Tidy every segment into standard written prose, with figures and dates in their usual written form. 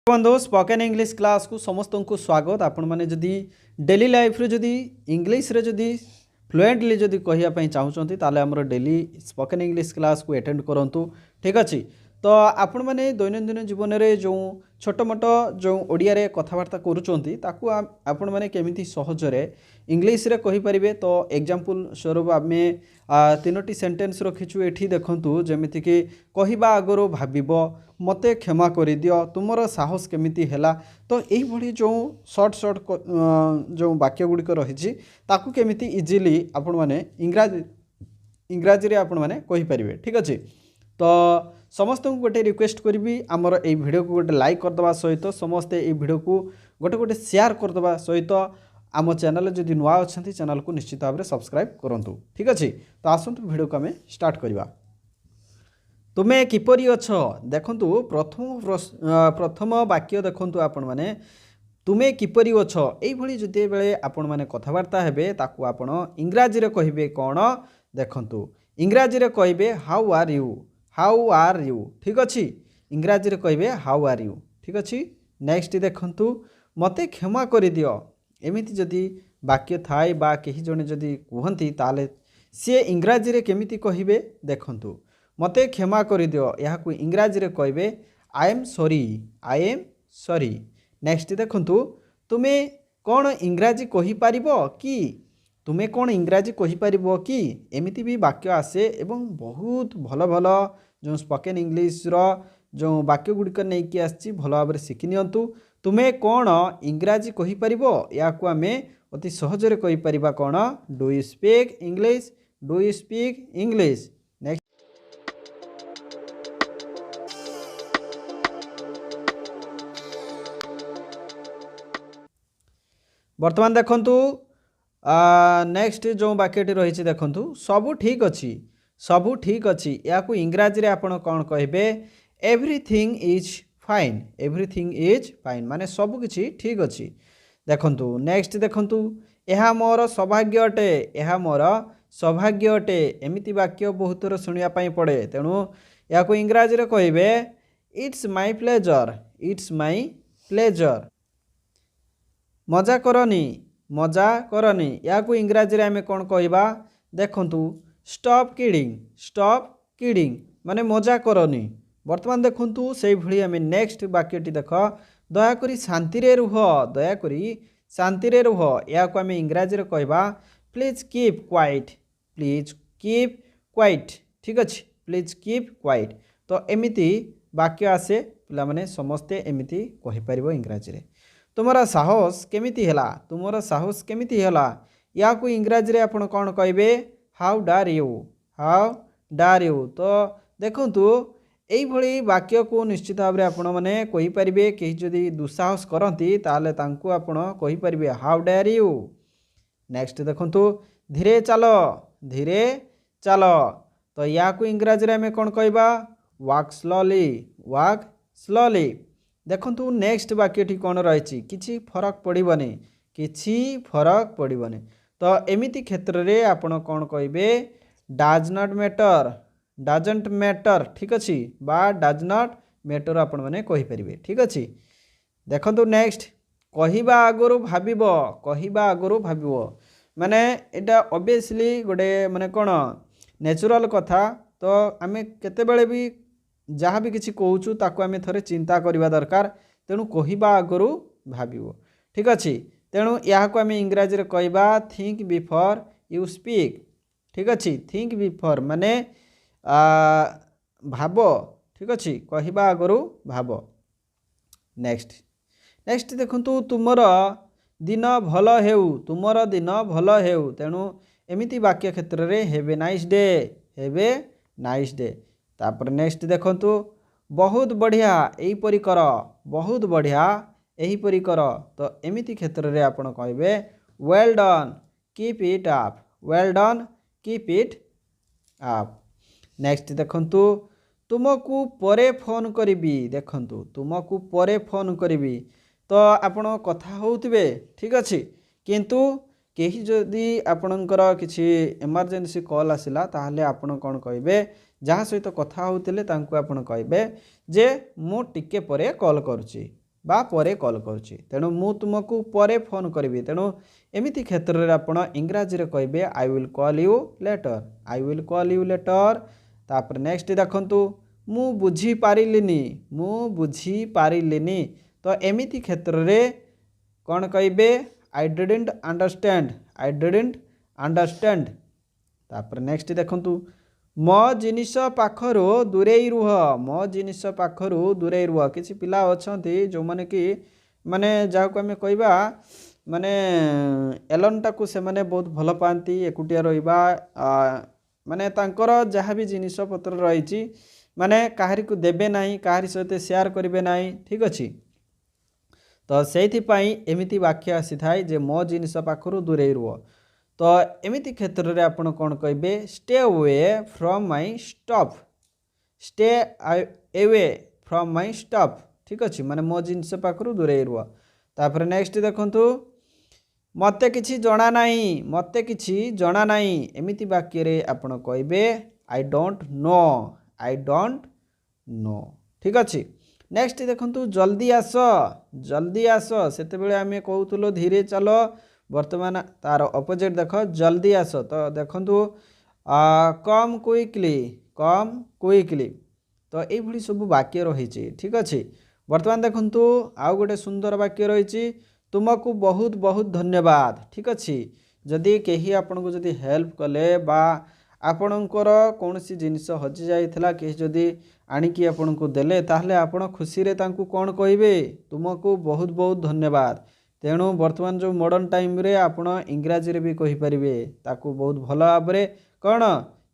बंधु spoken English class को समस्त को स्वागत। आपण मैंने जदि डेली लाइफ रे जदि इंग्लिश रे जदि फ्लुएंटली जदि कहिया चाहूँगी ताले हमर डेली स्पोकन इंग्लिश क्लास को अटेंड करंतु। ठीक अच्छे तो आपण मैंने दैनंदिन जीवन में जो छोट मोट जो ओडिया रे कथबार्ता करूचंती ताकू आपण मैंने केमिति सहजरे इंग्लिश रे कहि परिबे। तो एग्जांपल स्वरूप आमे तीनोटी सेंटेंस रखिछु। एठी देखंतु जेमिति कि कहिबा आगरो भाबिबो, मते क्षमा करि दियो, तुमर साहस केमिति हैला। तो एही भली जो शॉर्ट जो वाक्य गुड़िक रही ताकू केमिति इजिली आपण माने इंग्राजी रे आपण माने कहि परिबे। ठीक अच्छे तो समस्त को गोटे रिक्वेस्ट करी आमर ए वीडियो को गोटे लाइक करदे सहित समस्ते ए वीडियो को गोटे गोटे शेयर करदे सहित आम चैनल जदि नुआ अच्छा चैनल को निश्चित भाव में सब्सक्राइब करूँ। ठीक अच्छे तो आसतु वीडियो को आम स्टार्ट करवा। तुमे किपरि अछ देखंतु प्रथम वाक्य देखंतु आपण माने तुमे किपरि अछ एई भली जते बेले आपण माने कथबार्ता हेबे ताकू आपण इंग्राजी रे कहिबे कोन देखंतु इंग्राजी रे कहिबे how are you, how are you. ठीक अच्छे इंग्राजी रे कहिबे हाउ आर यू। ठीक अच्छे नेक्स्ट देखंतु मते क्षमा करि दियो। एमिति जदि वाक्य थाए बा केही जने जदि कहंती ताले से इंग्राजी रे केमिति कहिबे देखंतु मते क्षमा करि दियो। याकू इंग्राजी रे कहिबे I am sorry, I am sorry. Next देखंतु तुमे कोन इंग्राजी कहि पारिबो कि, तुमे कोन इंग्राजी कहि पारिबो कि एमिति भी वाक्य आसे एवं बहुत भल भल जो स्पोकन इंग्लिश रो जो वाक्य गुड़िक नहीं कि आसी भल भाव में शिखि नियंतु। तुमे कौन इंग्राजी कहि परिबो याकू आमे अति सहजरे कहि परिबा कोन do you speak English, do you speak English. Next वर्तमान देखंतु नेक्स्ट जो वाक्यटी रही देखंतु सबू ठीक अच्छी, सबू ठीक अच्छी याकू इंग्राजी रे आपण कौन कहबे everything is fine, everything is fine माने सब किछि ठीक अच्छी। देखंतु नेक्स्ट देखंतु यह मोर सौभाग्य अटे, यह मोर सौभाग्य अटे। एमिति वाक्य बहुत थोर सुनिया पई पड़े तेणु याकू इंग्राजी रे कहबे it's my pleasure, it's my pleasure. मजा करनी, मजा करनी याकू इंग्राजी रे आमे कोन कहबा देखंतु स्टॉप किडिंग, स्टॉप किडिंग माने मजा करनी। वर्तमान देखंतु से भली आमे नेक्स्ट वाक्यटी देख दया करी शांति रे रुह, दया करी शांति रे रुह याकू आमे इंग्राजी रे कहबा please keep quiet, please keep quiet. ठीक अच्छे प्लीज कीप क्वाइट। तो एमिति वाक्य आसे पिला माने समस्ते एमिति कहि परिबो इंग्राजी रे। तुमरा साहस केमिति हैला, तुमरा साहस केमिति हैला याकू इंग्राजी रे आपण कोन कहबे how Dar you, how Dar you. तो देखंतु एई भली वाक्य को निश्चित भाव में आपण माने कहि परिबे केही जदि दुस्साहस करंती ताले तांकू आपण कहि परिबे हाउ डार यू। नेक्स्ट देखंतु धीरे चलो, धीरे चलो। तो याकू इंग्राजी रे हमें कोन कहबा वॉक स्लोली, वॉक स्लोली। देखंतु नेक्स्ट वाक्यटी कोन रहिछि किछि फरक पड़िबनी, किछि फरक पड़िबनी। तो एमिति क्षेत्र रे आपण कोन कहबे does not matter, doesn't matter. ठीक अच्छे बा डज नॉट मैटर आपण माने कहि परिबे। ठीक अच्छे देखंतु नेक्स्ट कहिबा आगरो भाबिबो, कहिबा आगरो भाबिबो माने एटा ऑब्वियसली गोटे माने कोन नेचुरल कथा। तो आमे केते बेले भी जहाँ भी किसी कहूँ ताकू आमे थोड़े चिंता करवा दरकार तेणु कहिबा आगरू भाबिबो। ठीक अच्छे तेणु याकू आमे इंग्राजी रे कहबा थिंक बिफोर यू स्पीक। ठीक अच्छे थिंक बिफोर माने भाब। ठीक अच्छे कहिबा आगरू भाब। नेक्स्ट नेक्स्ट देखंतु तुमर दिन भल हेउ, तुमर दिन भल हेउ। तेणु एमिति वाक्य क्षेत्र रे have a nice day, have a nice day. तापर नेक्स्ट देखंतु बहुत बढ़िया एहीपरि कर, बहुत बढ़िया एहीपरि कर। तो एमिति क्षेत्र रे आपण कहबे well done keep it up, well done keep it up. Next देखंतु तुमको परे फोन करिबी, देखंतु तुमको परे फोन करिबी। तो आपण कथा होउथिबे ठीक अच्छे किंतु केही जदि आपणकर किछि इमरजेंसी कॉल आसिला ताहले आपण कोन कहबे जहाँ सहित कथा होउतिले तांको आपण कहबे जे मो टिके परे कॉल करूची, बा परे कॉल करुच्ची तेणु मु तुमको परे फोन करी तेणु एमिति क्षेत्र में आप इंग्राजी रे कहे I will call you later I will call you later तापर नेक्स्ट देखंतु मु बुझी पारिलिनी तो एमिति क्षेत्र में कौन कहे आई डिडंट अंडरस्टैंड तापर नेक्स्ट देखंतु मो जिनिष पाखरु दूरेई रुह मो जिनिष पाखरु दूरेई रुह किसी पिला अछंती जो माने कि माने जाको आमे कहबा माने एलन टाकू से माने बहुत भल पाती एकुटिया रहिबा माने तांकर जहाँ भी जिनिष पत्र रही माने काहारी को देबे नाही काहारी सहित शेयर करेंगे नाही ठीक अच्छी तो से एमिति वाक्य आसी थाए जे मो जिनिष पाखरु दूरेई रुह तो एमिति क्षेत्र में आपण कौन कहे stay away from my stuff stay away from my stuff ठीक अच्छे माने मो जिनिष पाखरु दूरेई रुह तापर नेक्स्ट देखंतु मते किछि जणा नाही एमिति वाक्य रे आपण कहे आई डोंट नो ठीक अच्छे नेक्स्ट देखंतु जल्दी आस सेते बेले आमे कहूतलो धीरे चलो वर्तमान तार अपोजिट देख जल्दी आस तो देखंतु कम क्विकली तो ये सब वाक्य रही ठीक अच्छे वर्तमान देखंतु आउ गोटे सुंदर वाक्य रही तुमको बहुत बहुत धन्यवाद ठीक अच्छे जदि कहीं आपन को जदि हेल्प कले बा आपणकर कौन सी जिनिस हजि जाइथिला कहीं जदि आनिकी आपन को देले ताहले आपण खुशी रे तांकु कौन कहिबे तुमको बहुत बहुत धन्यवाद तेणु वर्तमान जो मॉडर्न टाइम रे आपण इंग्राजी रे भी कहि परिबे ताकू बहुत भल भाव कौन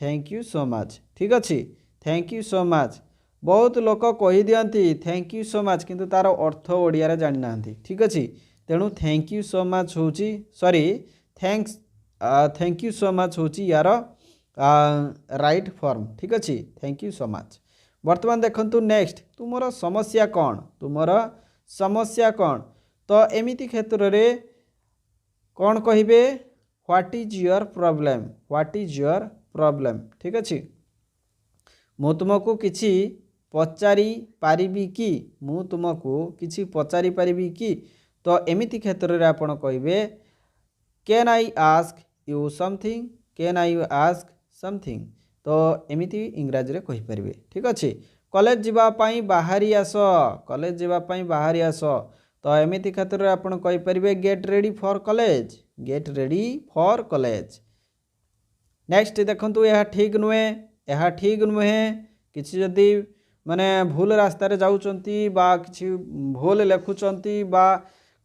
थैंक यू सो मच ठीक अच्छे थैंक यू सो मच बहुत लोक कही दियंती थैंक यू सो मच किंतु तार अर्थ ओडिया रे जानि नांती ठीक अच्छे तेणु थैंक यू सो मच होची sorry thank you so much होची यार राइट फॉर्म ठीक अच्छे थैंक यू सो मच वर्तमान देखंतु नेक्स्ट तुमर समस्या कौन तो एमिति क्षेत्र रे कौन कहिबे व्हाट इज योर प्रॉब्लम ठीक अच्छे मु तुमको किछि पचारि पारिबी कि तो एमिति क्षेत्र रे आपण कहिबे can I ask you something तो एमिति इंग्राजी रे कहि परिबे ठीक अच्छे कॉलेज जीवा पाई बाहरी आस तो एमिति क्षेत्र में आपण कहि परिबे get ready for college next देखंतु यह ठीक नुहे किछि जदि माने भूल रास्ता रे जाउचंती बा किछि भूल लेखुचंती बा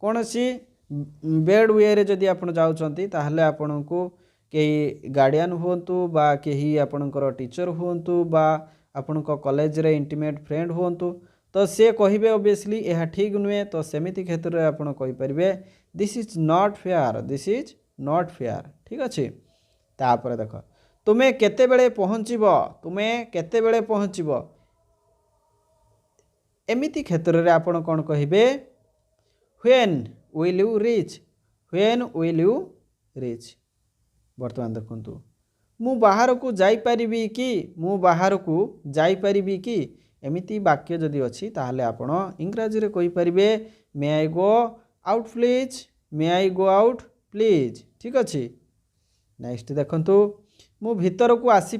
कोनोसी बेड वे रे जदि आपण जाउचंती ताहले आपणको केही गार्डियन हुंतु बा केही आपणकर टीचर हुंतु बा आपणको कॉलेज रे इंटीमेट फ्रेंड हुंतु तो से कहिबे ऑब्वियसली यह ठीक नुहे तो सेमिति क्षेत्र में आपण कहि परिबे दिस इज नॉट फेयर ठीक अच्छे तापर देख तुमे केते बेले पहुँचब एमिति क्षेत्र में आपण कौन कहिबे व्हेन विल यू रीच वर्तमान देखंतु मु बाहर को जाई परिबी कि एमिति वाक्य जदि अच्छी ताहले आपण इंग्राजी रे कहि परिबे मे आई गो आउट प्लीज ठीक अच्छे नेक्स्ट देखंतु मु भीतर को आसी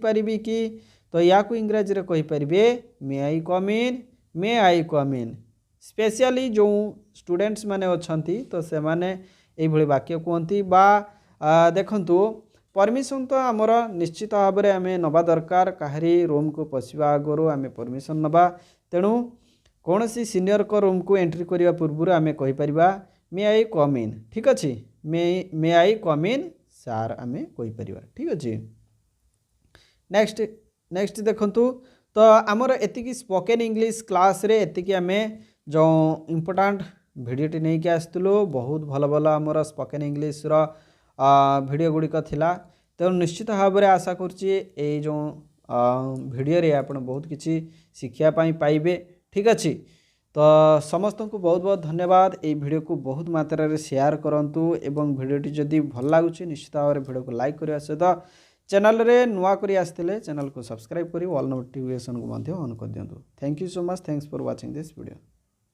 परिबी कि तो या को इंग्राजी रे कहि परिबे मे आई कम इन स्पेशली जो स्टूडेंट्स माने अछंती तो से माने एई भली वाक्य कहंती बा देखंतु परमिशन तो आमर निश्चित भाव में आम नवा दरकार काहरी रूम को पशिवा आगु आम परमिशन नवा तेणु कौन सी सीनियर को रूम को एंट्री करने पूर्व आम कहीपर मे आई कम इन ठीक अच्छे मे आई कम इन सार आम कहीपर ठीक अच्छे नेक्स्ट देखंतु तो आमर एतिकी स्पोकन इंग्लिश क्लास रे एतिकी आम जो इम्पोर्टाट भिडियोटी नहीं कि आसलु बहुत भल भल आमर स्पोकन इंग्लिश रो भिडियो गुड़िक थिला तेणु निश्चित भाव में आशा करुच्ची जो भिडियो रे आपण बहुत किसी शिक्षा पाइबे ठीक अच्छे तो समस्त को बहुत बहुत धन्यवाद ये भिडियो को बहुत मात्रा रे शेयर करंतु एवं भिडियोटी जदि भल लगुच निश्चित भाव में भिडियो को लाइक करने सहित चैनल रे नुआ करी आसते चैनल को सब्सक्राइब करी ऑल नोटिफिकेशन को ऑन कर दिंतु। Thank you so much, thanks for watching this video.